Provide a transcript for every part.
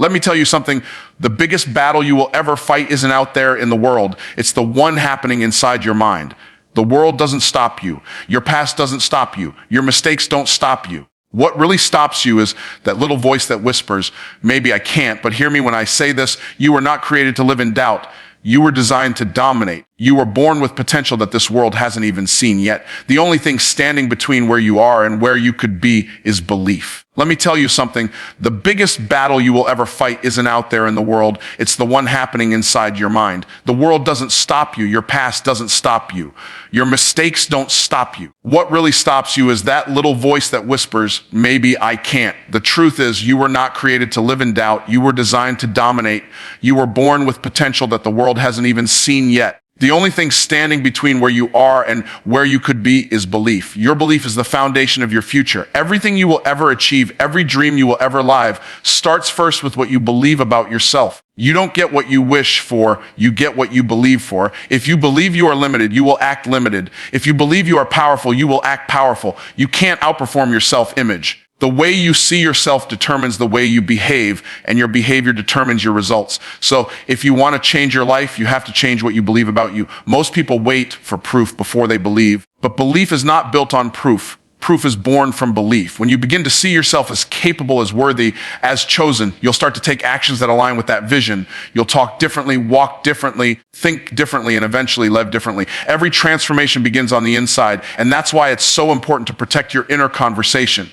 Let me tell you something. The biggest battle you will ever fight isn't out there in the world. It's the one happening inside your mind. The world doesn't stop you. Your past doesn't stop you. Your mistakes don't stop you. What really stops you is that little voice that whispers, maybe I can't, but hear me when I say this. You were not created to live in doubt. You were designed to dominate. You were born with potential that this world hasn't even seen yet. The only thing standing between where you are and where you could be is belief. Let me tell you something. The biggest battle you will ever fight isn't out there in the world. It's the one happening inside your mind. The world doesn't stop you. Your past doesn't stop you. Your mistakes don't stop you. What really stops you is that little voice that whispers, maybe I can't. The truth is you were not created to live in doubt. You were designed to dominate. You were born with potential that the world hasn't even seen yet. The only thing standing between where you are and where you could be is belief. Your belief is the foundation of your future. Everything you will ever achieve, every dream you will ever live, starts first with what you believe about yourself. You don't get what you wish for, you get what you believe for. If you believe you are limited, you will act limited. If you believe you are powerful, you will act powerful. You can't outperform your self-image. The way you see yourself determines the way you behave, and your behavior determines your results. So if you want to change your life, you have to change what you believe about you. Most people wait for proof before they believe, but belief is not built on proof. Proof is born from belief. When you begin to see yourself as capable, as worthy, as chosen, you'll start to take actions that align with that vision. You'll talk differently, walk differently, think differently, and eventually live differently. Every transformation begins on the inside, and that's why it's so important to protect your inner conversation.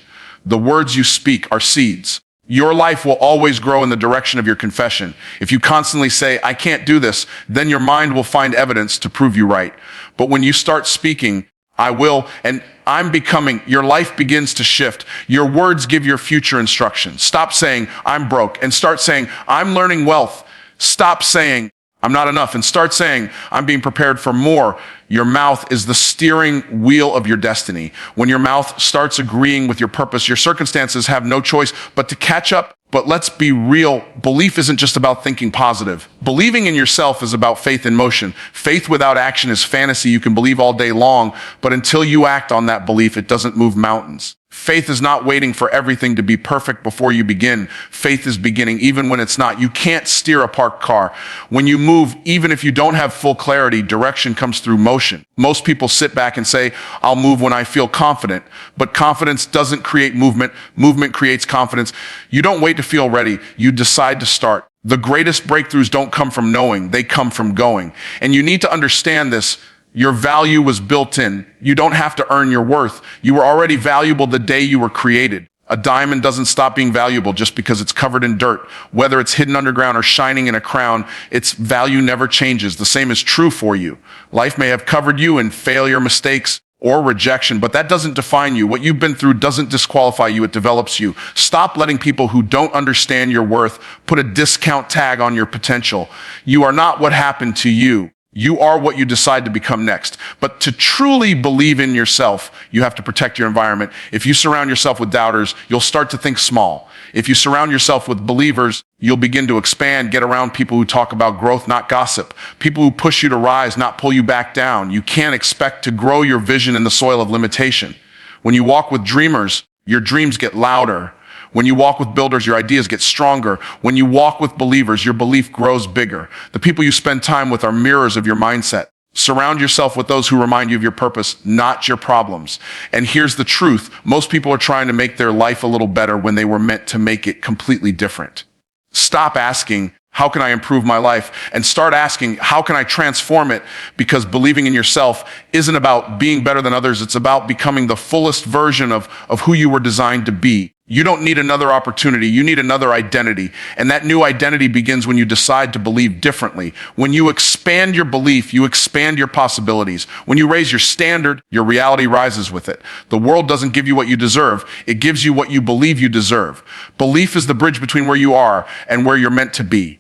The words you speak are seeds. Your life will always grow in the direction of your confession. If you constantly say, I can't do this, then your mind will find evidence to prove you right. But when you start speaking, I will, and I'm becoming, your life begins to shift. Your words give your future instructions. Stop saying, I'm broke, and start saying, I'm learning wealth. Stop saying, I'm not enough, and start saying, I'm being prepared for more. Your mouth is the steering wheel of your destiny. When your mouth starts agreeing with your purpose, your circumstances have no choice but to catch up. But let's be real. Belief isn't just about thinking positive. Believing in yourself is about faith in motion. Faith without action is fantasy. You can believe all day long, but until you act on that belief, it doesn't move mountains. Faith is not waiting for everything to be perfect before you begin. Faith is beginning even when it's not. You can't steer a parked car. When you move, even if you don't have full clarity, direction comes through motion. Most people sit back and say, I'll move when I feel confident. But confidence doesn't create movement. Movement creates confidence. You don't wait to feel ready. You decide to start. The greatest breakthroughs don't come from knowing. They come from going. And you need to understand this. Your value was built in. You don't have to earn your worth. You were already valuable the day you were created. A diamond doesn't stop being valuable just because it's covered in dirt. Whether it's hidden underground or shining in a crown, its value never changes. The same is true for you. Life may have covered you in failure, mistakes, or rejection, but that doesn't define you. What you've been through doesn't disqualify you, it develops you. Stop letting people who don't understand your worth put a discount tag on your potential. You are not what happened to you. You are what you decide to become next. But to truly believe in yourself, you have to protect your environment. If you surround yourself with doubters, you'll start to think small. If you surround yourself with believers, you'll begin to expand. Get around people who talk about growth, not gossip. People who push you to rise, not pull you back down. You can't expect to grow your vision in the soil of limitation. When you walk with dreamers, your dreams get louder. When you walk with builders, your ideas get stronger. When you walk with believers, your belief grows bigger. The people you spend time with are mirrors of your mindset. Surround yourself with those who remind you of your purpose, not your problems. And here's the truth. Most people are trying to make their life a little better when they were meant to make it completely different. Stop asking, how can I improve my life? And start asking, how can I transform it? Because believing in yourself isn't about being better than others. It's about becoming the fullest version of who you were designed to be. You don't need another opportunity. You need another identity. And that new identity begins when you decide to believe differently. When you expand your belief, you expand your possibilities. When you raise your standard, your reality rises with it. The world doesn't give you what you deserve. It gives you what you believe you deserve. Belief is the bridge between where you are and where you're meant to be.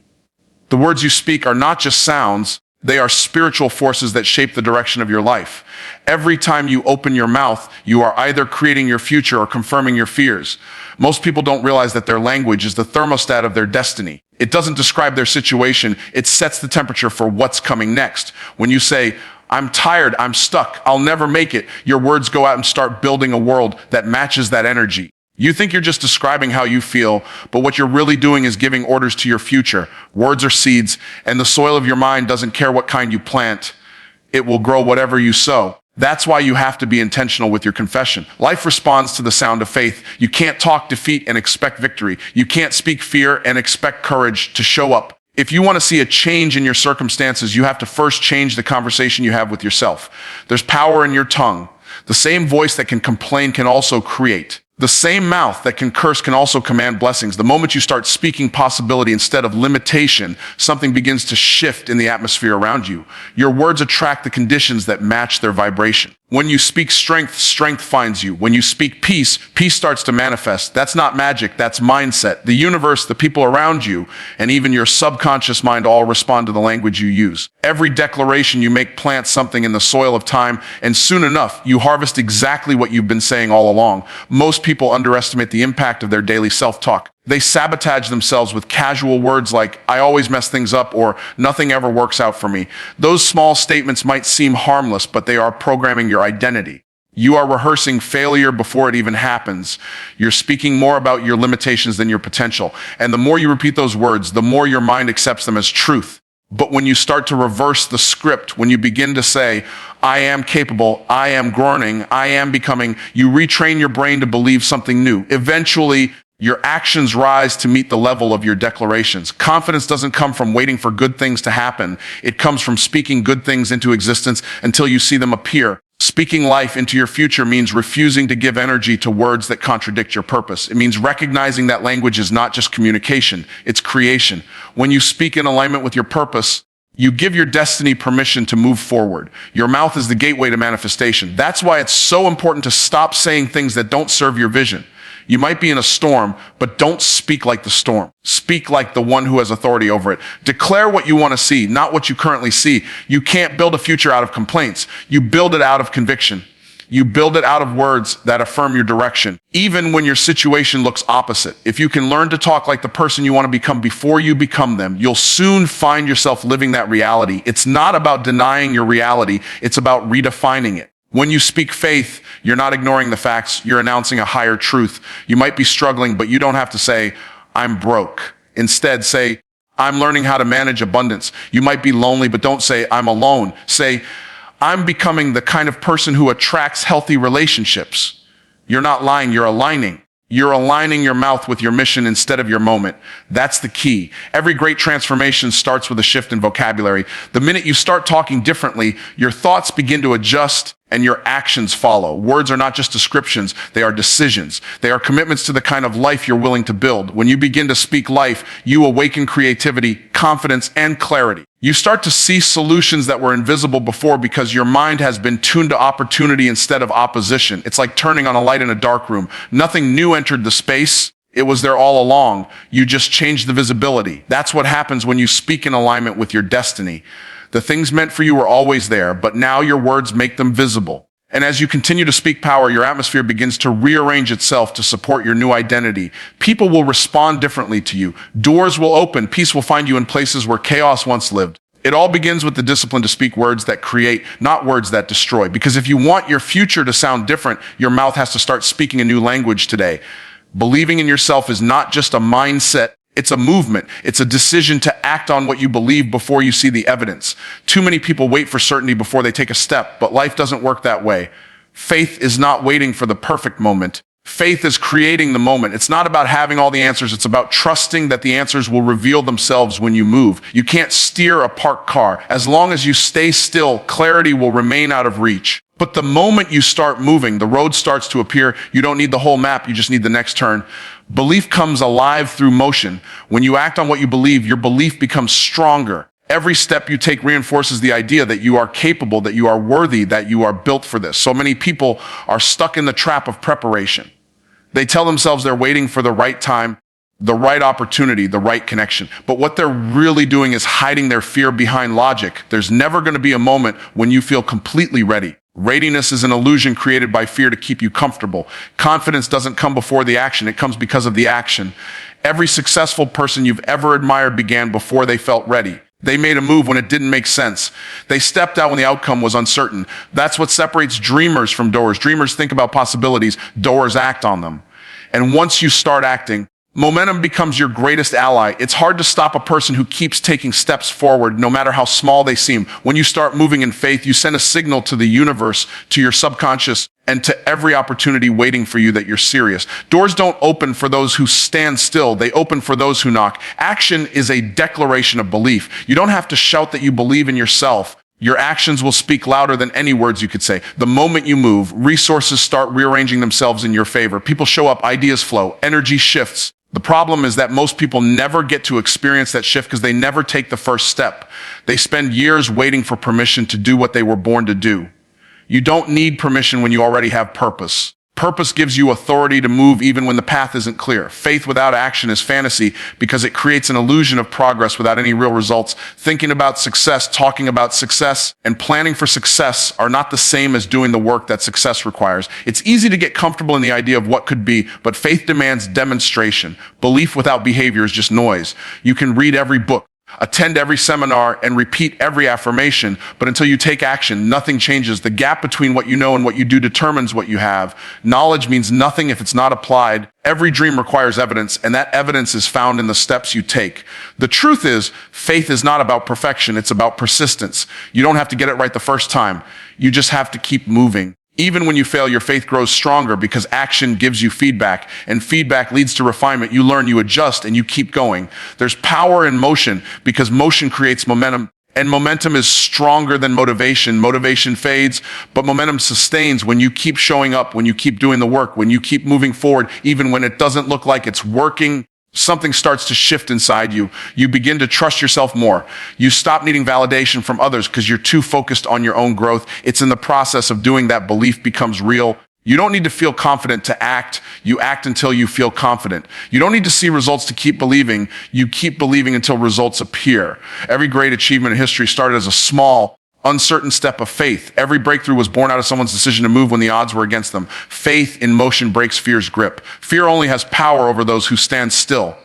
The words you speak are not just sounds. They are spiritual forces that shape the direction of your life. Every time you open your mouth, you are either creating your future or confirming your fears. Most people don't realize that their language is the thermostat of their destiny. It doesn't describe their situation. It sets the temperature for what's coming next. When you say, I'm tired, I'm stuck, I'll never make it, your words go out and start building a world that matches that energy. You think you're just describing how you feel, but what you're really doing is giving orders to your future. Words are seeds, and the soil of your mind doesn't care what kind you plant. It will grow whatever you sow. That's why you have to be intentional with your confession. Life responds to the sound of faith. You can't talk defeat and expect victory. You can't speak fear and expect courage to show up. If you want to see a change in your circumstances, you have to first change the conversation you have with yourself. There's power in your tongue. The same voice that can complain can also create. The same mouth that can curse can also command blessings. The moment you start speaking possibility instead of limitation, something begins to shift in the atmosphere around you. Your words attract the conditions that match their vibration. When you speak strength, strength finds you. When you speak peace, peace starts to manifest. That's not magic, that's mindset. The universe, the people around you, and even your subconscious mind all respond to the language you use. Every declaration you make plants something in the soil of time, and soon enough, you harvest exactly what you've been saying all along. Most people underestimate the impact of their daily self-talk. They sabotage themselves with casual words like, I always mess things up, or nothing ever works out for me. Those small statements might seem harmless, but they are programming your identity. You are rehearsing failure before it even happens. You're speaking more about your limitations than your potential. And the more you repeat those words, the more your mind accepts them as truth. But when you start to reverse the script, when you begin to say, I am capable, I am growing, I am becoming, you retrain your brain to believe something new. Eventually, your actions rise to meet the level of your declarations. Confidence doesn't come from waiting for good things to happen. It comes from speaking good things into existence until you see them appear. Speaking life into your future means refusing to give energy to words that contradict your purpose. It means recognizing that language is not just communication, it's creation. When you speak in alignment with your purpose, you give your destiny permission to move forward. Your mouth is the gateway to manifestation. That's why it's so important to stop saying things that don't serve your vision. You might be in a storm, but don't speak like the storm. Speak like the one who has authority over it. Declare what you want to see, not what you currently see. You can't build a future out of complaints. You build it out of conviction. You build it out of words that affirm your direction, even when your situation looks opposite. If you can learn to talk like the person you want to become before you become them, you'll soon find yourself living that reality. It's not about denying your reality. It's about redefining it. When you speak faith, you're not ignoring the facts. You're announcing a higher truth. You might be struggling, but you don't have to say, I'm broke. Instead, say, I'm learning how to manage abundance. You might be lonely, but don't say, I'm alone. Say, I'm becoming the kind of person who attracts healthy relationships. You're not lying, you're aligning. You're aligning your mouth with your mission instead of your moment. That's the key. Every great transformation starts with a shift in vocabulary. The minute you start talking differently, your thoughts begin to adjust and your actions follow. Words are not just descriptions, they are decisions. They are commitments to the kind of life you're willing to build. When you begin to speak life, you awaken creativity, confidence, and clarity. You start to see solutions that were invisible before because your mind has been tuned to opportunity instead of opposition. It's like turning on a light in a dark room. Nothing new entered the space. It was there all along. You just changed the visibility. That's what happens when you speak in alignment with your destiny. The things meant for you were always there, but now your words make them visible. And as you continue to speak power, your atmosphere begins to rearrange itself to support your new identity. People will respond differently to you. Doors will open. Peace will find you in places where chaos once lived. It all begins with the discipline to speak words that create, not words that destroy. Because if you want your future to sound different, your mouth has to start speaking a new language today. Believing in yourself is not just a mindset. It's a movement. It's a decision to act on what you believe before you see the evidence. Too many people wait for certainty before they take a step, but life doesn't work that way. Faith is not waiting for the perfect moment. Faith is creating the moment. It's not about having all the answers. It's about trusting that the answers will reveal themselves when you move. You can't steer a parked car. As long as you stay still, clarity will remain out of reach. But the moment you start moving, the road starts to appear. You don't need the whole map. You just need the next turn. Belief comes alive through motion. When you act on what you believe, your belief becomes stronger. Every step you take reinforces the idea that you are capable, that you are worthy, that you are built for this. So many people are stuck in the trap of preparation. They tell themselves they're waiting for the right time, the right opportunity, the right connection. But what they're really doing is hiding their fear behind logic. There's never going to be a moment when you feel completely ready. Readiness is an illusion created by fear to keep you comfortable. Confidence doesn't come before the action. It comes because of the action. Every successful person you've ever admired began before they felt ready. They made a move when it didn't make sense. They stepped out when the outcome was uncertain. That's what separates dreamers from doers. Dreamers think about possibilities. Doers act on them. And once you start acting, momentum becomes your greatest ally. It's hard to stop a person who keeps taking steps forward, no matter how small they seem. When you start moving in faith, you send a signal to the universe, to your subconscious, and to every opportunity waiting for you that you're serious. Doors don't open for those who stand still. They open for those who knock. Action is a declaration of belief. You don't have to shout that you believe in yourself. Your actions will speak louder than any words you could say. The moment you move, resources start rearranging themselves in your favor. People show up, ideas flow, energy shifts. The problem is that most people never get to experience that shift because they never take the first step. They spend years waiting for permission to do what they were born to do. You don't need permission when you already have purpose. Purpose gives you authority to move even when the path isn't clear. Faith without action is fantasy because it creates an illusion of progress without any real results. Thinking about success, talking about success, and planning for success are not the same as doing the work that success requires. It's easy to get comfortable in the idea of what could be, but faith demands demonstration. Belief without behavior is just noise. You can read every book, attend every seminar, and repeat every affirmation, but until you take action, nothing changes. The gap between what you know and what you do determines what you have. Knowledge means nothing if it's not applied. Every dream requires evidence, and that evidence is found in the steps you take. The truth is, faith is not about perfection, it's about persistence. You don't have to get it right the first time. You just have to keep moving. Even when you fail, your faith grows stronger because action gives you feedback, and feedback leads to refinement. You learn, you adjust, and you keep going. There's power in motion because motion creates momentum, and momentum is stronger than motivation. Motivation fades, but momentum sustains when you keep showing up, when you keep doing the work, when you keep moving forward, even when it doesn't look like it's working. Something starts to shift inside you. You begin to trust yourself more. You stop needing validation from others because you're too focused on your own growth. It's in the process of doing that belief becomes real. You don't need to feel confident to act. You act until you feel confident. You don't need to see results to keep believing. You keep believing until results appear. Every great achievement in history started as a small, uncertain step of faith. Every breakthrough was born out of someone's decision to move when the odds were against them. Faith in motion breaks fear's grip. Fear only has power over those who stand still.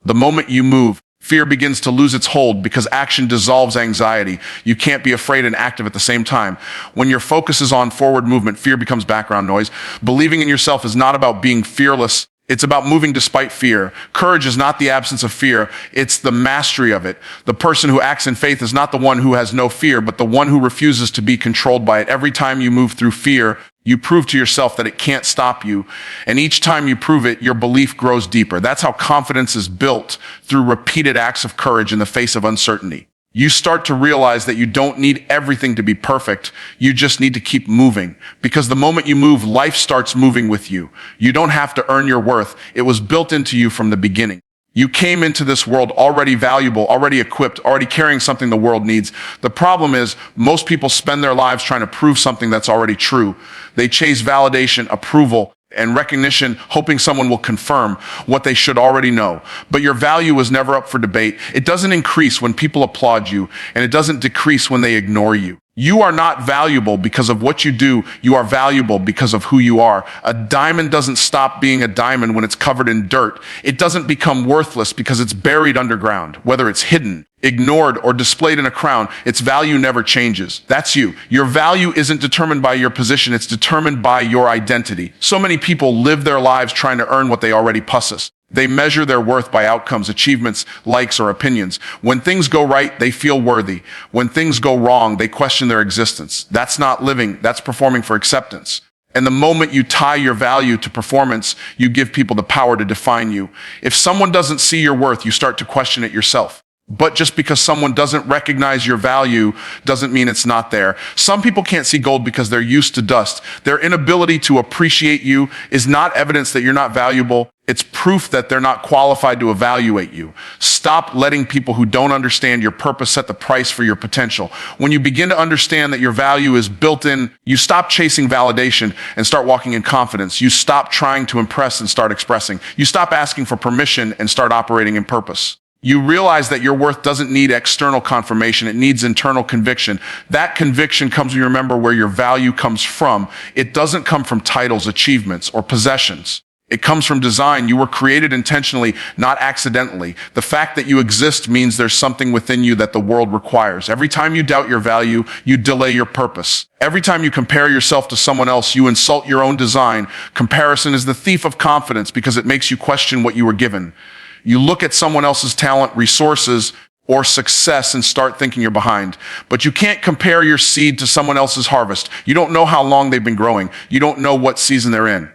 The moment you move, fear begins to lose its hold because action dissolves anxiety. You can't be afraid and active at the same time. When your focus is on forward movement, fear becomes background noise. Believing in yourself is not about being fearless. It's about moving despite fear. Courage is not the absence of fear. It's the mastery of it. The person who acts in faith is not the one who has no fear, but the one who refuses to be controlled by it. Every time you move through fear, you prove to yourself that it can't stop you. And each time you prove it, your belief grows deeper. That's how confidence is built, through repeated acts of courage in the face of uncertainty. You start to realize that you don't need everything to be perfect. You just need to keep moving. Because the moment you move, life starts moving with you. You don't have to earn your worth. It was built into you from the beginning. You came into this world already valuable, already equipped, already carrying something the world needs. The problem is, most people spend their lives trying to prove something that's already true. They chase validation, approval, and recognition, hoping someone will confirm what they should already know. But your value was never up for debate. It doesn't increase when people applaud you, and it doesn't decrease when they ignore you. You are not valuable because of what you do. You are valuable because of who you are. A diamond doesn't stop being a diamond when it's covered in dirt. It doesn't become worthless because it's buried underground. Whether it's hidden, ignored, or displayed in a crown, its value never changes. That's you. Your value isn't determined by your position. It's determined by your identity. So many people live their lives trying to earn what they already possess. They measure their worth by outcomes, achievements, likes, or opinions. When things go right, they feel worthy. When things go wrong, they question their existence. That's not living. That's performing for acceptance. And the moment you tie your value to performance, you give people the power to define you. If someone doesn't see your worth, you start to question it yourself. But just because someone doesn't recognize your value doesn't mean it's not there. Some people can't see gold because they're used to dust. Their inability to appreciate you is not evidence that you're not valuable. It's proof that they're not qualified to evaluate you. Stop letting people who don't understand your purpose set the price for your potential. When you begin to understand that your value is built in, you stop chasing validation and start walking in confidence. You stop trying to impress and start expressing. You stop asking for permission and start operating in purpose. You realize that your worth doesn't need external confirmation. It needs internal conviction. That conviction comes when you remember where your value comes from. It doesn't come from titles, achievements, or possessions. It comes from design. You were created intentionally, not accidentally. The fact that you exist means there's something within you that the world requires. Every time you doubt your value, you delay your purpose. Every time you compare yourself to someone else, you insult your own design. Comparison is the thief of confidence because it makes you question what you were given. You look at someone else's talent, resources, or success and start thinking you're behind. But you can't compare your seed to someone else's harvest. You don't know how long they've been growing. You don't know what season they're in.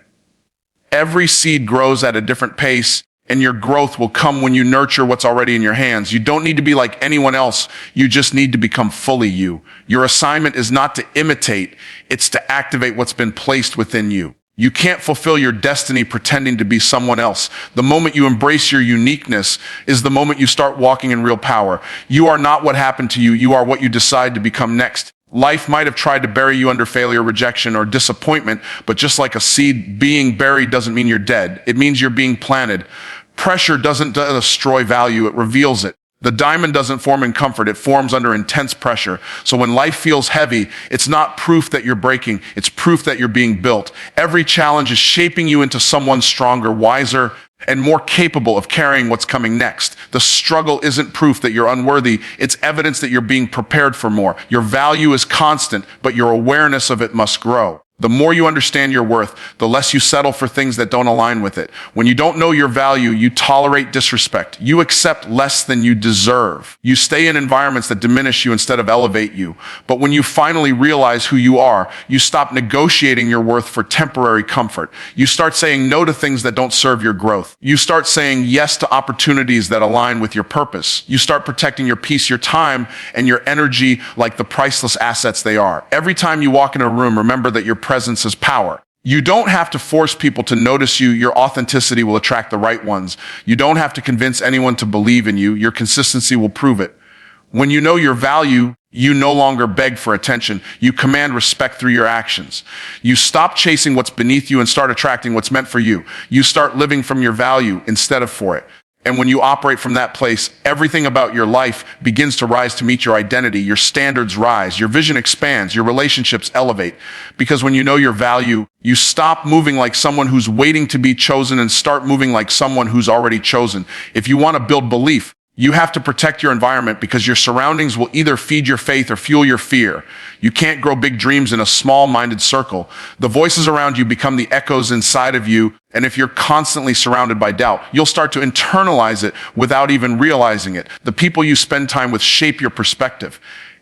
Every seed grows at a different pace, and your growth will come when you nurture what's already in your hands. You don't need to be like anyone else. You just need to become fully you. Your assignment is not to imitate, it's to activate what's been placed within you. You can't fulfill your destiny pretending to be someone else. The moment you embrace your uniqueness is the moment you start walking in real power. You are not what happened to you. You are what you decide to become next. Life might have tried to bury you under failure, rejection, or disappointment, but just like a seed, being buried doesn't mean you're dead. It means you're being planted. Pressure doesn't destroy value, it reveals it. The diamond doesn't form in comfort, it forms under intense pressure. So when life feels heavy, it's not proof that you're breaking, it's proof that you're being built. Every challenge is shaping you into someone stronger, wiser, and more capable of carrying what's coming next. The struggle isn't proof that you're unworthy, it's evidence that you're being prepared for more. Your value is constant, but your awareness of it must grow. The more you understand your worth, the less you settle for things that don't align with it. When you don't know your value, you tolerate disrespect. You accept less than you deserve. You stay in environments that diminish you instead of elevate you. But when you finally realize who you are, you stop negotiating your worth for temporary comfort. You start saying no to things that don't serve your growth. You start saying yes to opportunities that align with your purpose. You start protecting your peace, your time, and your energy like the priceless assets they are. Every time you walk in a room, remember that your presence is power. You don't have to force people to notice you. Your authenticity will attract the right ones. You don't have to convince anyone to believe in you. Your consistency will prove it. When you know your value, you no longer beg for attention. You command respect through your actions. You stop chasing what's beneath you and start attracting what's meant for you. You start living from your value instead of for it. And when you operate from that place, everything about your life begins to rise to meet your identity. Your standards rise, your vision expands, your relationships elevate. Because when you know your value, you stop moving like someone who's waiting to be chosen and start moving like someone who's already chosen. If you want to build belief, you have to protect your environment because your surroundings will either feed your faith or fuel your fear. You can't grow big dreams in a small-minded circle. The voices around you become the echoes inside of you, and if you're constantly surrounded by doubt, you'll start to internalize it without even realizing it. The people you spend time with shape your perspective.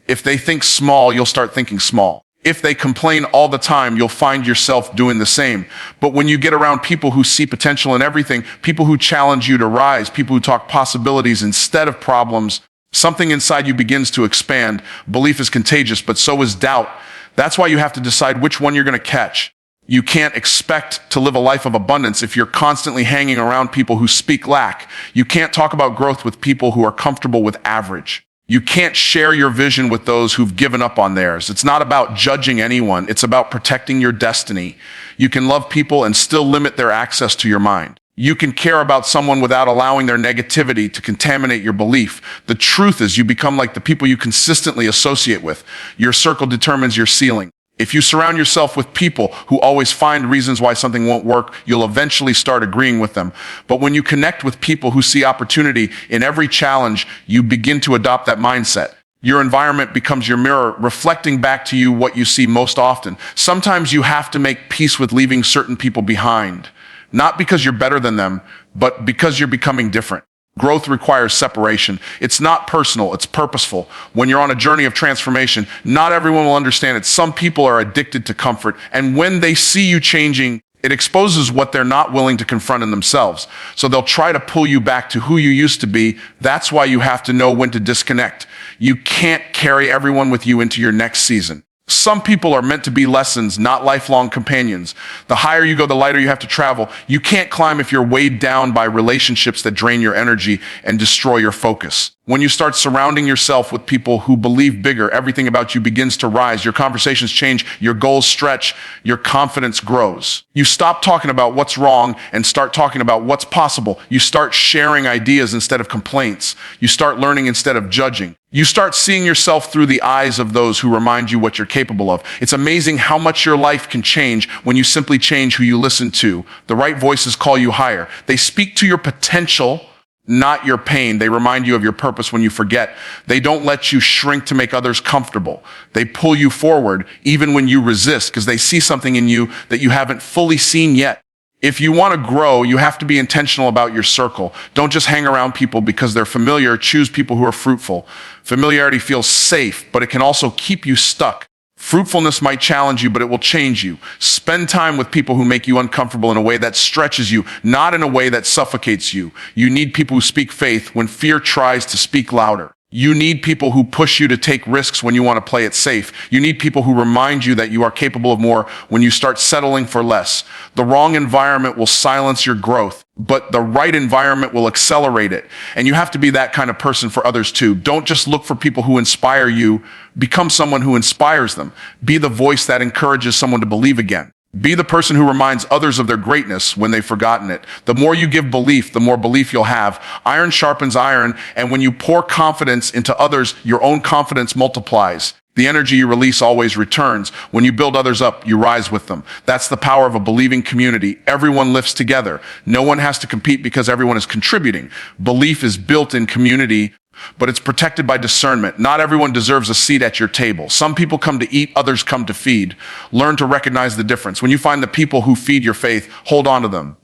If they think small, you'll start thinking small. If they complain all the time, you'll find yourself doing the same. But when you get around people who see potential in everything, people who challenge you to rise, people who talk possibilities instead of problems, something inside you begins to expand. Belief is contagious, but so is doubt. That's why you have to decide which one you're going to catch. You can't expect to live a life of abundance if you're constantly hanging around people who speak lack. You can't talk about growth with people who are comfortable with average. You can't share your vision with those who've given up on theirs. It's not about judging anyone. It's about protecting your destiny. You can love people and still limit their access to your mind. You can care about someone without allowing their negativity to contaminate your belief. The truth is you become like the people you consistently associate with. Your circle determines your ceiling. If you surround yourself with people who always find reasons why something won't work, you'll eventually start agreeing with them. But when you connect with people who see opportunity in every challenge, you begin to adopt that mindset. Your environment becomes your mirror, reflecting back to you what you see most often. Sometimes you have to make peace with leaving certain people behind, not because you're better than them, but because you're becoming different. Growth requires separation. It's not personal, it's purposeful. When you're on a journey of transformation, not everyone will understand it. Some people are addicted to comfort, and when they see you changing, it exposes what they're not willing to confront in themselves. So they'll try to pull you back to who you used to be. That's why you have to know when to disconnect. You can't carry everyone with you into your next season. Some people are meant to be lessons, not lifelong companions. The higher you go, the lighter you have to travel. You can't climb if you're weighed down by relationships that drain your energy and destroy your focus. When you start surrounding yourself with people who believe bigger, everything about you begins to rise. Your conversations change, your goals stretch, your confidence grows. You stop talking about what's wrong and start talking about what's possible. You start sharing ideas instead of complaints. You start learning instead of judging. You start seeing yourself through the eyes of those who remind you what you're capable of. It's amazing how much your life can change when you simply change who you listen to. The right voices call you higher. They speak to your potential, not your pain. They remind you of your purpose when you forget. They don't let you shrink to make others comfortable. They pull you forward even when you resist because they see something in you that you haven't fully seen yet. If you want to grow, you have to be intentional about your circle. Don't just hang around people because they're familiar. Choose people who are fruitful. Familiarity feels safe, but it can also keep you stuck. Fruitfulness might challenge you, but it will change you. Spend time with people who make you uncomfortable in a way that stretches you, not in a way that suffocates you. You need people who speak faith when fear tries to speak louder. You need people who push you to take risks when you want to play it safe. You need people who remind you that you are capable of more when you start settling for less. The wrong environment will silence your growth, but the right environment will accelerate it. And you have to be that kind of person for others too. Don't just look for people who inspire you. Become someone who inspires them. Be the voice that encourages someone to believe again. Be the person who reminds others of their greatness when they've forgotten it. The more you give belief, the more belief you'll have. Iron sharpens iron, and when you pour confidence into others, your own confidence multiplies. The energy you release always returns. When you build others up, you rise with them. That's the power of a believing community. Everyone lifts together. No one has to compete because everyone is contributing. Belief is built in community, but it's protected by discernment. Not everyone deserves a seat at your table. Some people come to eat, others come to feed. Learn to recognize the difference. When you find the people who feed your faith, hold on to them.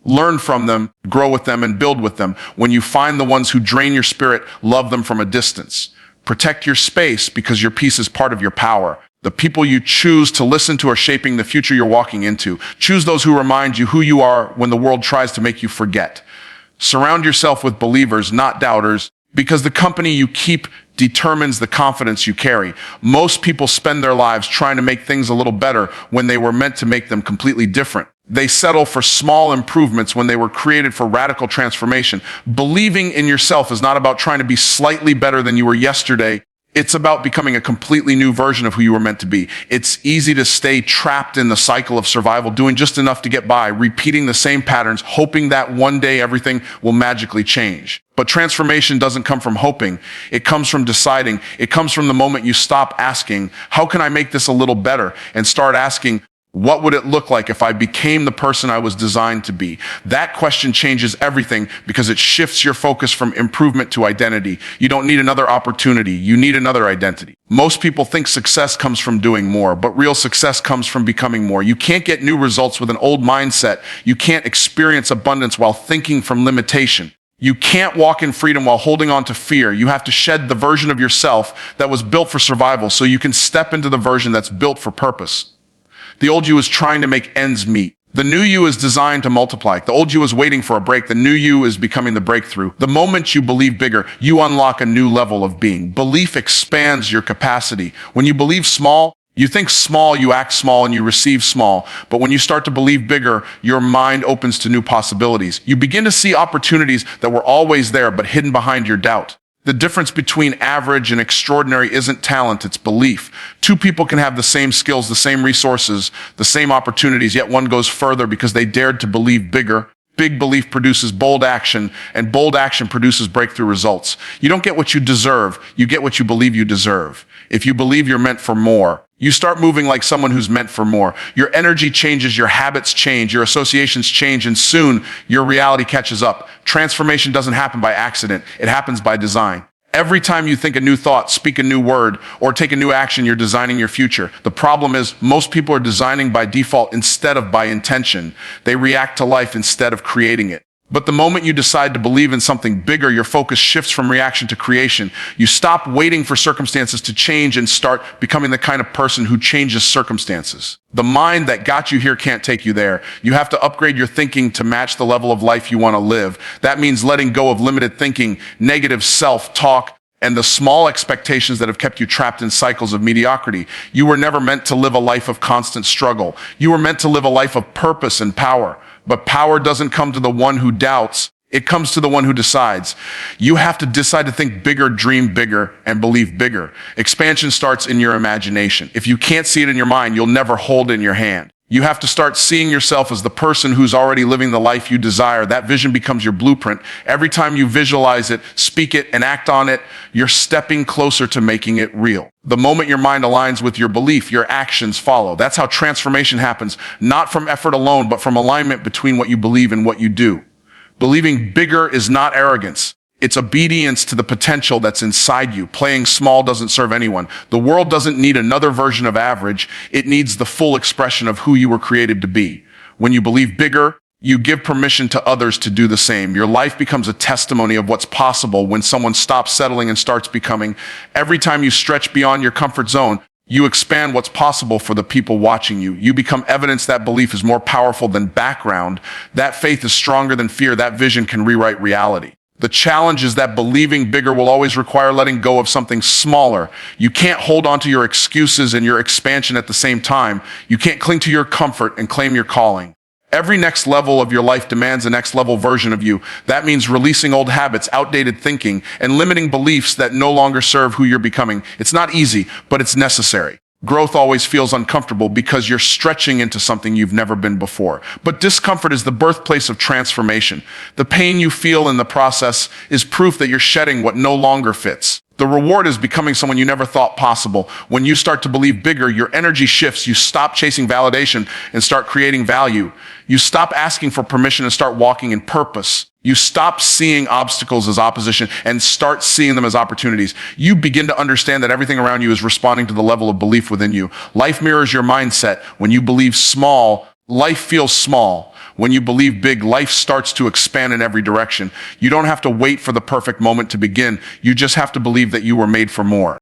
Learn from them, grow with them, and build with them. When you find the ones who drain your spirit, love them from a distance. Protect your space because your peace is part of your power. The people you choose to listen to are shaping the future you're walking into. Choose those who remind you who you are when the world tries to make you forget. Surround yourself with believers, not doubters, because the company you keep determines the confidence you carry. Most people spend their lives trying to make things a little better when they were meant to make them completely different. They settle for small improvements when they were created for radical transformation. Believing in yourself is not about trying to be slightly better than you were yesterday. It's about becoming a completely new version of who you were meant to be. It's easy to stay trapped in the cycle of survival, doing just enough to get by, repeating the same patterns, hoping that one day everything will magically change. But transformation doesn't come from hoping. It comes from deciding. It comes from the moment you stop asking, how can I make this a little better? And start asking, what would it look like if I became the person I was designed to be? That question changes everything because it shifts your focus from improvement to identity. You don't need another opportunity. You need another identity. Most people think success comes from doing more, but real success comes from becoming more. You can't get new results with an old mindset. You can't experience abundance while thinking from limitation. You can't walk in freedom while holding on to fear. You have to shed the version of yourself that was built for survival so you can step into the version that's built for purpose. The old you is trying to make ends meet. The new you is designed to multiply. The old you is waiting for a break. The new you is becoming the breakthrough. The moment you believe bigger, you unlock a new level of being. Belief expands your capacity. When you believe small, you think small, you act small, and you receive small. But when you start to believe bigger, your mind opens to new possibilities. You begin to see opportunities that were always there, but hidden behind your doubt. The difference between average and extraordinary isn't talent, it's belief. Two people can have the same skills, the same resources, the same opportunities, yet one goes further because they dared to believe bigger. Big belief produces bold action, and bold action produces breakthrough results. You don't get what you deserve, you get what you believe you deserve. If you believe you're meant for more, you start moving like someone who's meant for more. Your energy changes, your habits change, your associations change, and soon your reality catches up. Transformation doesn't happen by accident. It happens by design. Every time you think a new thought, speak a new word, or take a new action, you're designing your future. The problem is most people are designing by default instead of by intention. They react to life instead of creating it. But the moment you decide to believe in something bigger, your focus shifts from reaction to creation. You stop waiting for circumstances to change and start becoming the kind of person who changes circumstances. The mind that got you here can't take you there. You have to upgrade your thinking to match the level of life you want to live. That means letting go of limited thinking, negative self-talk, and the small expectations that have kept you trapped in cycles of mediocrity. You were never meant to live a life of constant struggle. You were meant to live a life of purpose and power. But power doesn't come to the one who doubts. It comes to the one who decides. You have to decide to think bigger, dream bigger, and believe bigger. Expansion starts in your imagination. If you can't see it in your mind, you'll never hold it in your hand. You have to start seeing yourself as the person who's already living the life you desire. That vision becomes your blueprint. Every time you visualize it, speak it, and act on it, you're stepping closer to making it real. The moment your mind aligns with your belief, your actions follow. That's how transformation happens, not from effort alone, but from alignment between what you believe and what you do. Believing bigger is not arrogance. It's obedience to the potential that's inside you. Playing small doesn't serve anyone. The world doesn't need another version of average. It needs the full expression of who you were created to be. When you believe bigger, you give permission to others to do the same. Your life becomes a testimony of what's possible when someone stops settling and starts becoming. Every time you stretch beyond your comfort zone, you expand what's possible for the people watching you. You become evidence that belief is more powerful than background. That faith is stronger than fear. That vision can rewrite reality. The challenge is that believing bigger will always require letting go of something smaller. You can't hold on to your excuses and your expansion at the same time. You can't cling to your comfort and claim your calling. Every next level of your life demands a next level version of you. That means releasing old habits, outdated thinking, and limiting beliefs that no longer serve who you're becoming. It's not easy, but it's necessary. Growth always feels uncomfortable because you're stretching into something you've never been before. But discomfort is the birthplace of transformation. The pain you feel in the process is proof that you're shedding what no longer fits. The reward is becoming someone you never thought possible. When you start to believe bigger, your energy shifts. You stop chasing validation and start creating value. You stop asking for permission and start walking in purpose. You stop seeing obstacles as opposition and start seeing them as opportunities. You begin to understand that everything around you is responding to the level of belief within you. Life mirrors your mindset. When you believe small, life feels small. When you believe big, life starts to expand in every direction. You don't have to wait for the perfect moment to begin. You just have to believe that you were made for more.